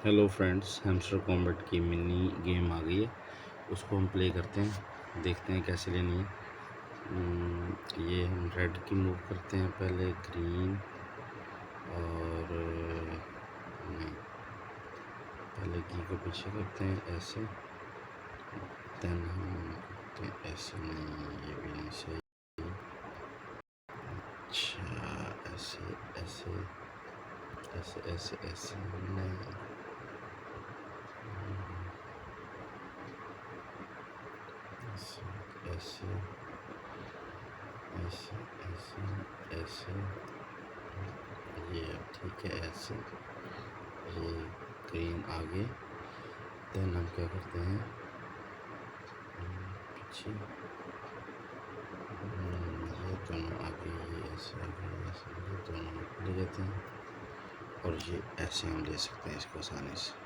Hello friends, hamster combat की mini game आ गई है। उसको हम प्ले करते हैं, देखते हैं कैसे लेनी है। ये हम रेड की मूव करते हैं, पहले ग्रीन और नहीं, पहले की को पीछे करते हैं ऐसे, देन हम करते हैं ऐसे। नहीं, ये भी नहीं सही। अच्छा, ऐसे ऐसे ऐसे ऐसे ऐसे नहीं, ऐसे ऐसे ऐसे ऐसे ऐसे, ये ठीक है ऐसे। ये ग्रीन आगे, देन हम क्या करते हैं पीछे, ये दोनों आगे, ये ऐसे आगे ऐसे, ये दोनों ले जाते हैं और ये ऐसे हम ले सकते हैं इसको आसानी से।